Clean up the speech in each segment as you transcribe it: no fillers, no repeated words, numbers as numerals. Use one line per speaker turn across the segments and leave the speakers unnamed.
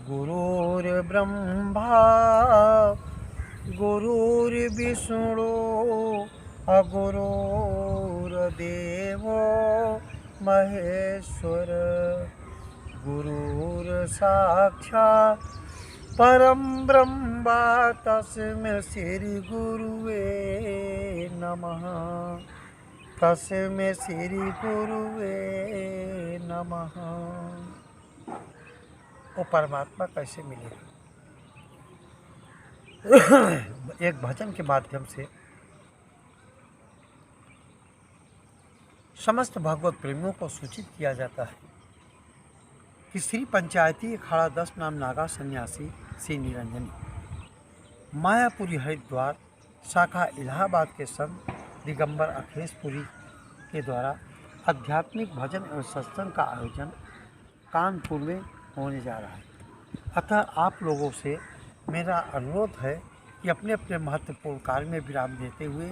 गुरुर्ब्रह्मा गुरुर्विष्णु अगुरुर्देवो महेश्वर गुरुर्साक्षात् परं ब्रह्म तस्मै श्री गुरुवे नमः। तस्मै श्री गुरुवे नमः। वो परमात्मा कैसे मिलेगा? एक भजन के माध्यम से समस्त भागवत प्रेमियों को सूचित किया जाता है कि श्री पंचायती अखाड़ा 10 नाम नागा सन्यासी श्री निरंजनी मायापुरी हरिद्वार शाखा इलाहाबाद के संत दिगंबर अखिलेशपुरी के द्वारा आध्यात्मिक भजन एवं सत्संग का आयोजन कानपुर में होने जा रहा है। अतः आप लोगों से मेरा अनुरोध है कि अपने अपने महत्वपूर्ण कार्य में विराम देते हुए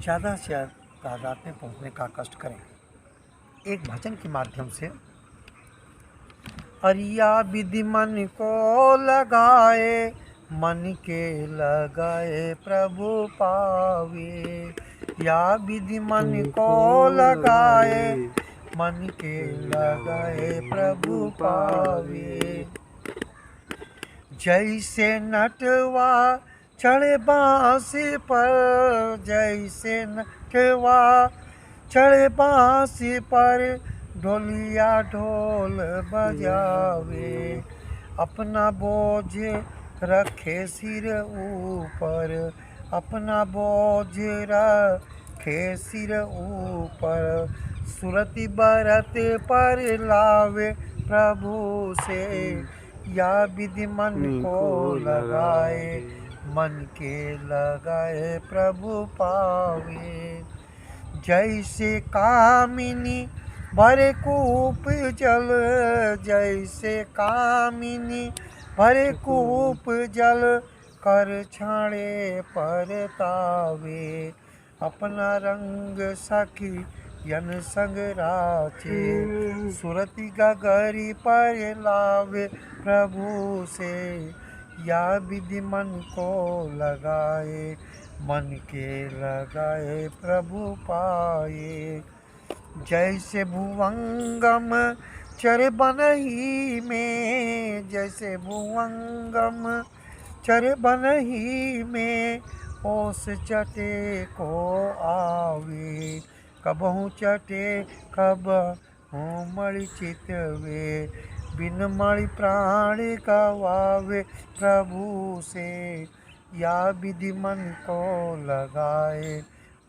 ज़्यादा से ज़्यादा तादाद में पहुँचने का कष्ट करें। एक भजन के माध्यम से अरिया विधि मन को लगाए, मन के लगाए प्रभु पावे। या विधि मन को लगाए, मन के लगाए प्रभु पावे। जैसे नटवा चढ़े बांस पर, जैसे नटवा चढ़े बांस पर, ढोलिया ढोल बजावे। अपना बोझ रखे सिर ऊपर, अपना बोझ रखे सिर ऊपर। सुरति बरत पर लावे प्रभु से। या विधि मन को लगाए, मन के लगाए प्रभु पावे। जैसे कामिनी भरे कूप जल, जैसे कामिनी भरे कूप जल, कर छाड़े पर तावे। अपना रंग सखी यन संग राचे, सुरति गगरी पर लावे प्रभु से। या विधि मन को लगाए, मन के लगाए प्रभु पाए। जैसे भुवंगम चरे बनही में, जैसे भुवंगम चरे बनही में, ओस चटे को आवे। कबहू चटे कबहू मणि चितवे, बिन मणि प्राण गवावे प्रभु से। या विधि मन को लगाए,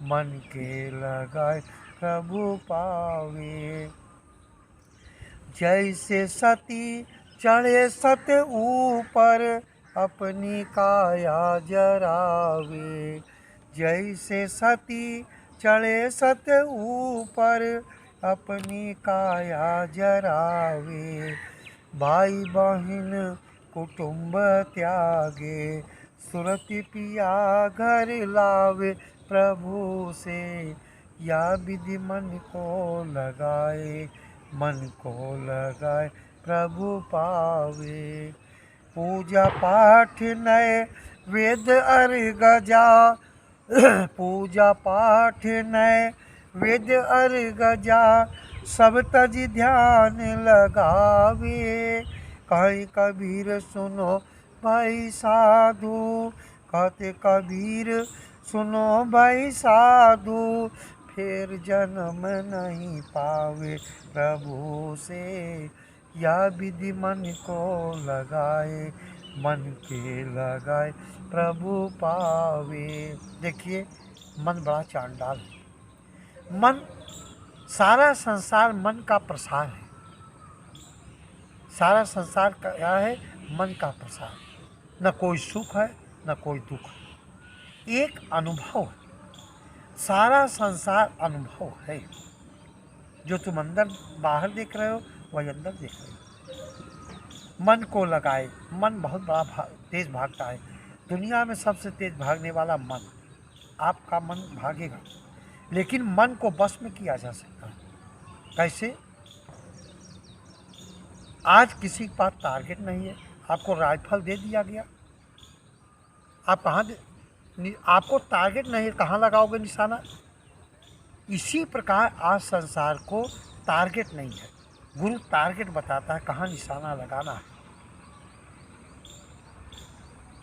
मन के लगाए प्रभु पावे। जैसे सती चढ़े सत ऊपर, अपनी काया जरावे। जैसे सती चढ़े सत ऊपर, अपनी काया जरावे। भाई बहन कुटुंब त्यागे, सुरति पिया घर लावे प्रभु से। या विधि मन को लगाए, मन को लगाए प्रभु पावे। पूजा पाठ नए वेद अर्घ जा, पूजा पाठ नए वेद अर्घ जा, सब तज ध्यान लगावे। कहीं कबीर सुनो भाई साधु, कहते कबीर सुनो भाई साधु, फिर जन्म नहीं पावे प्रभु से। या विधि मन को लगाए, मन के लगाए प्रभु पावे। देखिए, मन बड़ा चांडाल है। मन, सारा संसार मन का प्रसार है। सारा संसार क्या है? मन का प्रसार। न कोई सुख है न कोई दुख है, एक अनुभव है। सारा संसार अनुभव है। जो तुम अंदर बाहर देख रहे हो वही अंदर देख रहे हो। मन को लगाए। मन बहुत बड़ा तेज भागता है। दुनिया में सबसे तेज भागने वाला मन। आपका मन भागेगा, लेकिन मन को बस में किया जा सकता है। कैसे? आज किसी के पास टारगेट नहीं है, आपको राइफल दे दिया गया, आप आपको टारगेट नहीं, कहाँ लगाओगे निशाना। इसी प्रकार आज संसार को टारगेट नहीं है, गुरु टारगेट बताता है कहाँ निशाना लगाना है।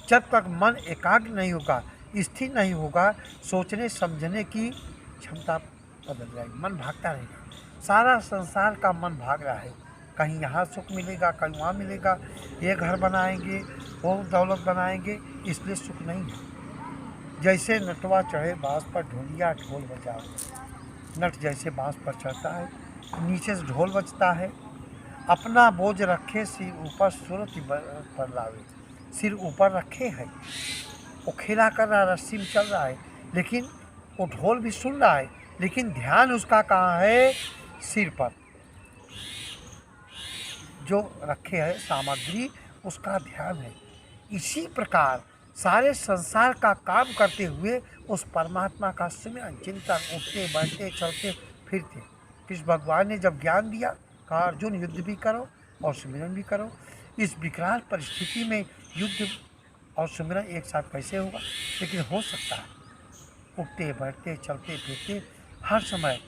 जब तक मन एकाग्र नहीं होगा, स्थिर नहीं होगा, सोचने समझने की क्षमता बदल जाएगी, मन भागता रहेगा। सारा संसार का मन भाग रहा है, कहीं यहाँ सुख मिलेगा, कहीं वहाँ मिलेगा, ये घर बनाएंगे, वो दौलत बनाएंगे, इसलिए सुख नहीं है। जैसे नटवा चढ़े बाँस पर ढोलिया ढोल बजाओ, नट जैसे बाँस पर चढ़ता है, नीचे से ढोल बजता है। अपना बोझ रखे सिर ऊपर, सूरत पर लावे। सिर ऊपर रखे है, वो खेला कर रहा है, रस्सी में चल रहा है, लेकिन वो ढोल भी सुन रहा है, लेकिन ध्यान उसका कहाँ है, सिर पर। जो रखे है सामग्री, उसका ध्यान है। इसी प्रकार सारे संसार का काम करते हुए उस परमात्मा का सिमरन चिंतन, उठते बैठते चलते फिरते। कृष्ण भगवान ने जब ज्ञान दिया, कहा अर्जुन युद्ध भी करो और सिमरन भी करो। इस विकराल परिस्थिति में युद्ध और सिमरन एक साथ कैसे होगा, लेकिन हो सकता है। उठते बैठते चलते फिरते हर समय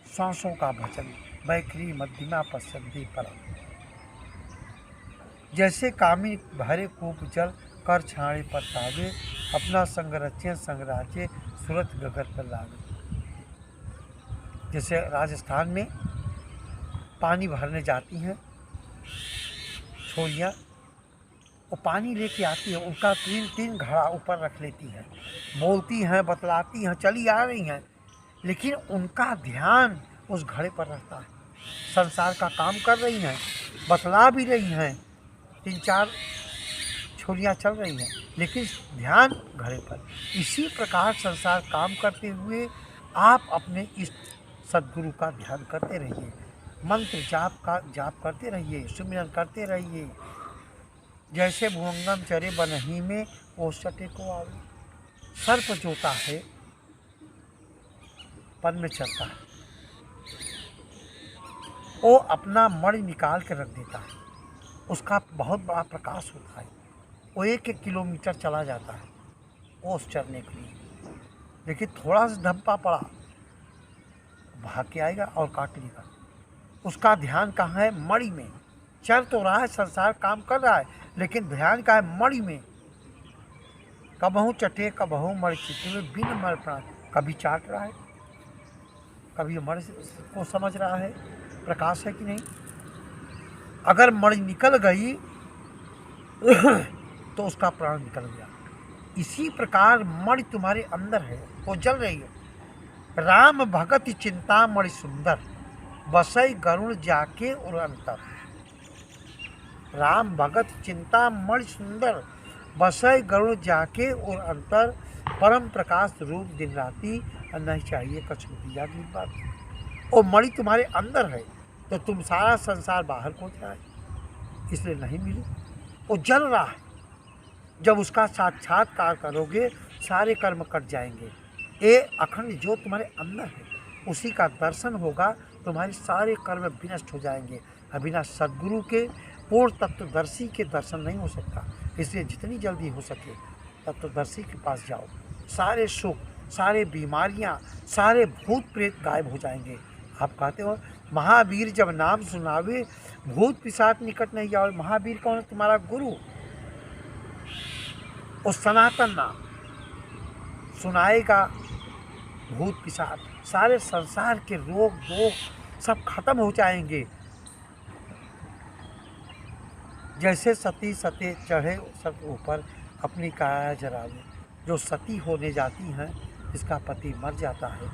सांसों का भजन, बैखरी मध्यमा पसंदी परम। जैसे कामी भरे कूप जल कर छाड़े पर तावे, अपना संग रचे संगराचे सूरत गगन पर लावे। जैसे राजस्थान में पानी भरने जाती हैं छोरियाँ, वो पानी लेके आती है, उनका तीन घड़ा ऊपर रख लेती हैं, बोलती हैं, बतलाती हैं, चली आ रही हैं, लेकिन उनका ध्यान उस घड़े पर रहता है। संसार का काम कर रही हैं, बतला भी रही हैं, 3-4 छोरियाँ चल रही हैं, लेकिन ध्यान घड़े पर। इसी प्रकार संसार काम करते हुए आप अपने इस सद्गुरु का ध्यान करते रहिए, मंत्र जाप करते रहिए, सुमिरन करते रहिए। जैसे भुवंगम चरे बनही में वो सटे को आवे। सर्प जोता है, पन में चलता है, वो अपना मणि निकाल के रख देता है, उसका बहुत बड़ा प्रकाश होता है, वो 1-1 किलोमीटर चला जाता है ओस चरने के लिए, लेकिन थोड़ा सा धब्बा पड़ा, भाग के आएगा और काट लेगा। उसका ध्यान कहाँ है, मणि में। चल तो रहा है, संसार काम कर रहा है, लेकिन ध्यान का है मणि में। कबहू चटे कबहू मणि चित्त में बिन मर प्राण। कभी चाट रहा है, कभी मणि को समझ रहा है, प्रकाश है कि नहीं। अगर मणि निकल गई तो उसका प्राण निकल गया। इसी प्रकार मणि तुम्हारे अंदर है, वो जल रही है। राम भगत चिंता मणि सुंदर, बसई गरुण जाके और अंतर। राम भगत चिंता मणि सुंदर, बसई गरुण जाके और अंतर। परम प्रकाश रूप दिन राती, नहीं चाहिए कछु दिया की बात। और मणि तुम्हारे अंदर है, तो तुम सारा संसार बाहर खोज रहा है, इसलिए नहीं मिली। वो जल रहा है, जब उसका साक्षात्कार करोगे सारे कर्म कट जाएंगे। ये अखंड जो तुम्हारे अंदर है, उसी का दर्शन होगा, तुम्हारे सारे कर्म विनष्ट हो जाएंगे। बिना सद्गुरु के पूर्ण तत्वदर्शी के दर्शन नहीं हो सकता। इसलिए जितनी जल्दी हो सके तत्वदर्शी के पास जाओ, सारे सुख, सारे बीमारियां, सारे भूत प्रेत गायब हो जाएंगे। आप कहते हो महावीर जब नाम सुनावे, भूत पिशाच निकट नहीं जाओ। महावीर कौन है? तुम्हारा गुरु। उस सनातन नाम सुनाएगा, भूत पिशाच, सारे संसार के रोग दोष सब खत्म हो जाएंगे। जैसे सती सते चढ़े सब ऊपर, अपनी काया जरावे। जो सती होने जाती हैं, जिसका पति मर जाता है,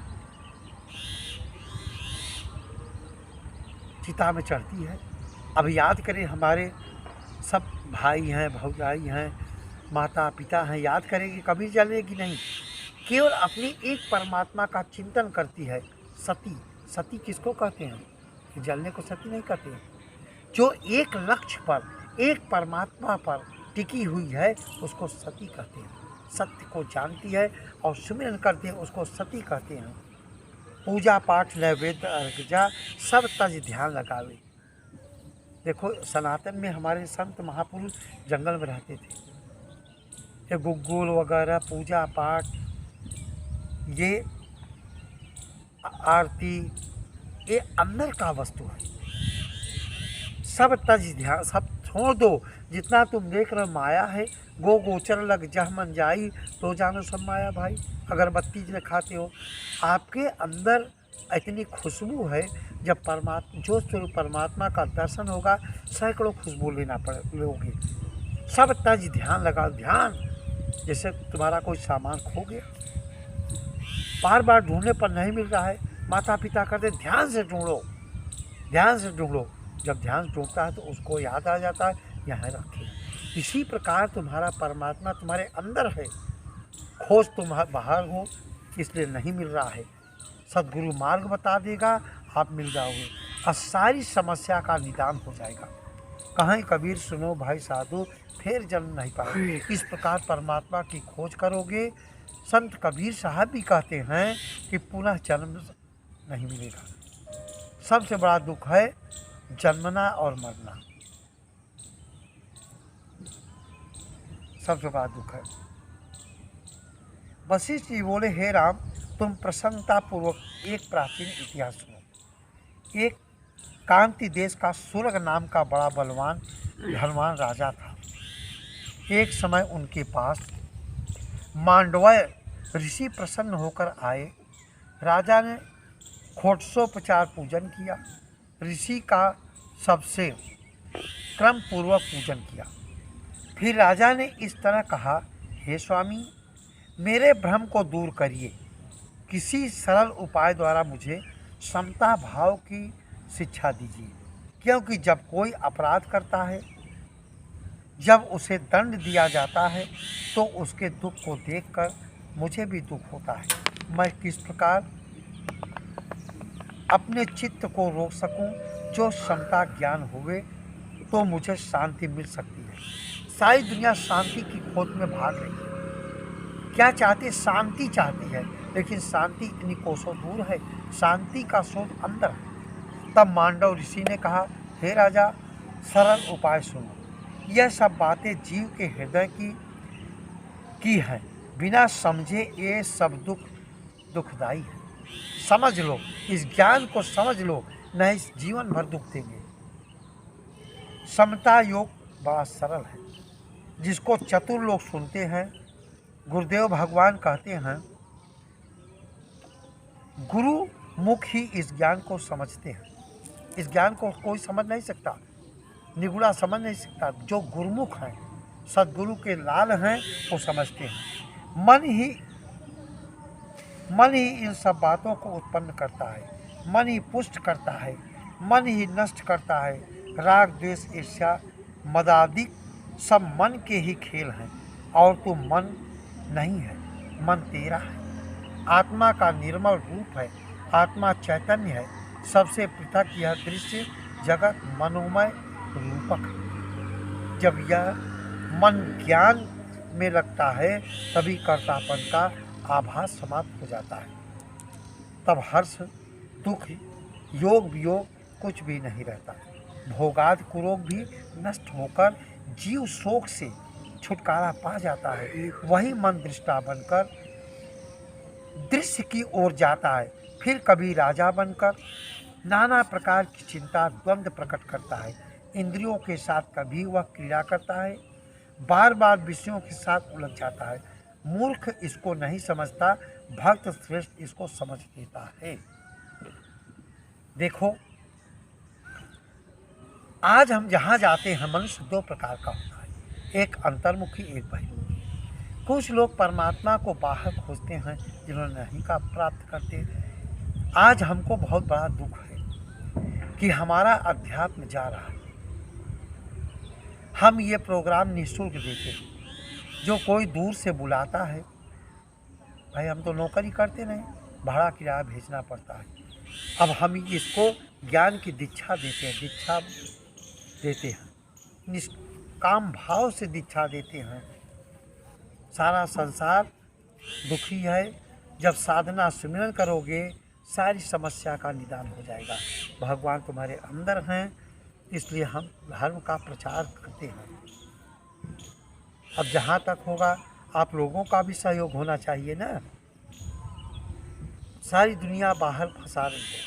चिता में चढ़ती है। अब याद करें, हमारे सब भाई हैं, भौजाई हैं, माता पिता हैं, याद करेंगे, कभी जलेगी नहीं। केवल अपनी एक परमात्मा का चिंतन करती है सती। सती किसको कहते हैं? कि जलने को सती नहीं कहते हैं। जो एक लक्ष्य पर, एक परमात्मा पर टिकी हुई है, उसको सती कहते हैं। सत्य को जानती है और सुमिरन करते हैं, उसको सती कहते हैं। पूजा पाठ नैवेद्य अर्घजा सब तज ध्यान लगावे। देखो, सनातन में हमारे संत महापुरुष जंगल में रहते थे। ये गुग्गुल वगैरह, पूजा पाठ, ये आरती, ये अंदर का वस्तु है। सब तज ध्यान, सब छोड़ दो। जितना तुम देख रहे हो माया है। गो गोचर लग जह मन जाई, तो जानो सब माया भाई। अगरबत्ती जो खाते हो, आपके अंदर इतनी खुशबू है। जब परमात्मा, जो स्वरूप परमात्मा का दर्शन होगा, सैकड़ों खुशबू लोगे। सब तज ध्यान लगाओ। ध्यान, जैसे तुम्हारा कोई सामान खो गया, बार बार ढूंढने पर नहीं मिल रहा है, माता पिता कहते ध्यान से ढूंढो, ध्यान से ढूंढो। जब ध्यान टूटता है तो उसको याद आ जाता है, यहाँ रखे। इसी प्रकार तुम्हारा परमात्मा तुम्हारे अंदर है, खोज तुम बाहर हो, इसलिए नहीं मिल रहा है। सद्गुरु मार्ग बता देगा, आप मिल जाओगे और सारी समस्या का निदान हो जाएगा। कहीं कबीर सुनो भाई साधु, फिर जन्म नहीं पाओगे। इस प्रकार परमात्मा की खोज करोगे। संत कबीर साहब भी कहते हैं कि पुनः जन्म नहीं मिलेगा। सबसे बड़ा दुख है जन्मना और मरना, सबसे बड़ा दुख है। वशिष्ठ जी बोले, हे राम, तुम प्रसन्नता पूर्वक एक प्राचीन इतिहास सुनो। एक कांति देश का सुरग नाम का बड़ा बलवान धनवान राजा था। एक समय उनके पास मांडव्य ऋषि प्रसन्न होकर आए। राजा ने षोडशोपचार पूजन किया। ऋषि का सबसे क्रम पूर्वक पूजन किया। फिर राजा ने इस तरह कहा, हे स्वामी, मेरे भ्रम को दूर करिए। किसी सरल उपाय द्वारा मुझे समता भाव की शिक्षा दीजिए। क्योंकि जब कोई अपराध करता है, जब उसे दंड दिया जाता है, तो उसके दुख को देखकर मुझे भी दुख होता है। मैं किस प्रकार अपने चित्त को रोक सकूं, जो समता ज्ञान हुए तो मुझे शांति मिल सकती है। सारी दुनिया शांति की खोज में भाग रही है। क्या चाहती है? शांति चाहती है, लेकिन शांति इतनी कोसों दूर है। शांति का स्रोत अंदर है। तब मांडव ऋषि ने कहा, हे राजा, सरल उपाय सुनो। यह सब बातें जीव के हृदय की है। बिना समझे ये सब दुखदाई है। समझ लो, इस ज्ञान को समझ लो, नहीं जीवन भर दुख देंगे। समता योग बड़ा सरल है, जिसको चतुर लोग सुनते हैं। गुरुदेव भगवान कहते हैं, गुरु मुख ही इस ज्ञान को समझते हैं। इस ज्ञान को कोई समझ नहीं सकता, निगुड़ा समझ नहीं सकता। जो गुरुमुख हैं, सद्गुरु के लाल हैं, वो समझते हैं। मन ही इन सब बातों को उत्पन्न करता है। मन ही पुष्ट करता है, मन ही नष्ट करता है। राग द्वेष ईर्ष्या मदादि सब मन के ही खेल हैं। और तू मन नहीं है, मन तेरा है। आत्मा का निर्मल रूप है। आत्मा चैतन्य है। सबसे पृथक यह दृश्य जगत मनोमय रूपक है। जब यह मन ज्ञान में लगता है, तभी कर्तापन का आभास समाप्त हो जाता है। तब हर्ष, दुख, योग वियोग कुछ भी नहीं रहता। भोगादि कुरोग भी नष्ट होकर जीव शोक से छुटकारा पा जाता है। वही मन दृष्टा बनकर दृश्य की ओर जाता है। फिर कभी राजा बनकर नाना प्रकार की चिंता द्वंद्व प्रकट करता है। इंद्रियों के साथ कभी वह क्रीड़ा करता है, बार बार विषयों के साथ उलझ जाता है। मूर्ख इसको नहीं समझता, भक्त श्रेष्ठ इसको समझ लेता है। देखो, आज हम जहाँ जाते हैं, मनुष्य दो प्रकार का होता है, एक अंतर्मुखी, एक बहिर्मुखी। कुछ लोग परमात्मा को बाहर खोजते हैं, जिन्होंने नहीं का प्राप्त करते। आज हमको बहुत बड़ा दुख है कि हमारा अध्यात्म जा रहा है। हम ये प्रोग्राम निःशुल्क देते हैं। जो कोई दूर से बुलाता है, भाई हम तो नौकरी करते नहीं, भाड़ा किराया भेजना पड़ता है। अब हम इसको ज्ञान की दीक्षा देते हैं, निष्काम भाव से दीक्षा देते हैं। सारा संसार दुखी है। जब साधना सुमिरन करोगे, सारी समस्या का निदान हो जाएगा। भगवान तुम्हारे अंदर हैं, इसलिए हम धर्म का प्रचार करते हैं। अब जहाँ तक होगा आप लोगों का भी सहयोग होना चाहिए ना। सारी दुनिया बाहर फंसा रही है।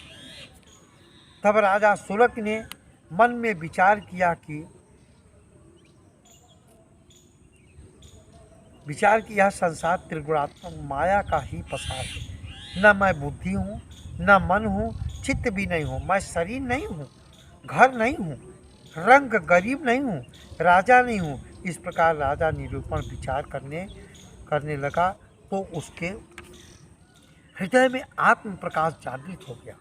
तब राजा सुलक ने मन में विचार किया कि यह संसार त्रिगुणात्मक माया का ही पसार है। न मैं बुद्धि हूँ, न मन हूँ, चित्त भी नहीं हूँ, मैं शरीर नहीं हूँ, घर नहीं हूँ, रंग गरीब नहीं हूँ, राजा नहीं हूँ। इस प्रकार राजा निरूपण विचार करने लगा तो उसके हृदय में आत्म प्रकाश जागृत हो गया।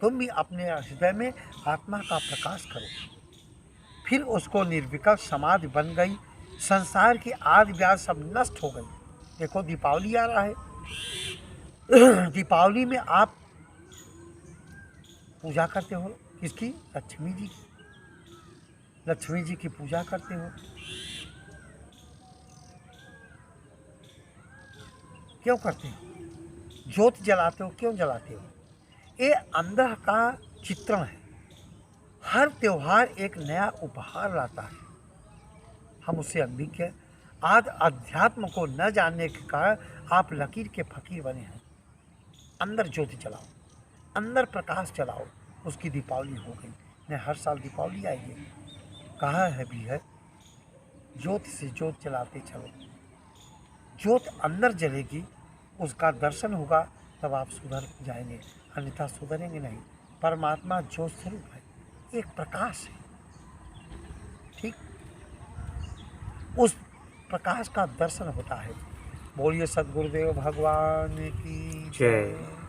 तुम भी अपने हृदय में आत्मा का प्रकाश करो। फिर उसको निर्विकल्प समाधि बन गई। संसार की आदि व्याधि सब नष्ट हो गई। देखो दीपावली आ रहा है। दीपावली में आप पूजा करते हो किसकी? लक्ष्मी जी की। लक्ष्मी जी की पूजा करते हो। क्यों करते हो? ज्योत जलाते हो। क्यों जलाते हो? ये अंदर का चित्रण है। हर त्योहार एक नया उपहार लाता है। हम उससे अनभिज्ञ हैं। आज अध्यात्म को न जानने के कारण आप लकीर के फकीर बने हैं। अंदर ज्योति जलाओ, अंदर प्रकाश जलाओ। उसकी दीपावली हो गई। नहीं, हर साल दीपावली आएगी। कहा है भी है, ज्योति से ज्योत जलाते चलो। ज्योत अंदर जलेगी, उसका दर्शन होगा, तब आप सुधर जाएंगे, अन्यथा सुधरेंगे नहीं। परमात्मा ज्योत स्वरूप है, एक प्रकाश है। ठीक, उस प्रकाश का दर्शन होता है। बोलिए सद्गुरुदेव भगवान की
जय।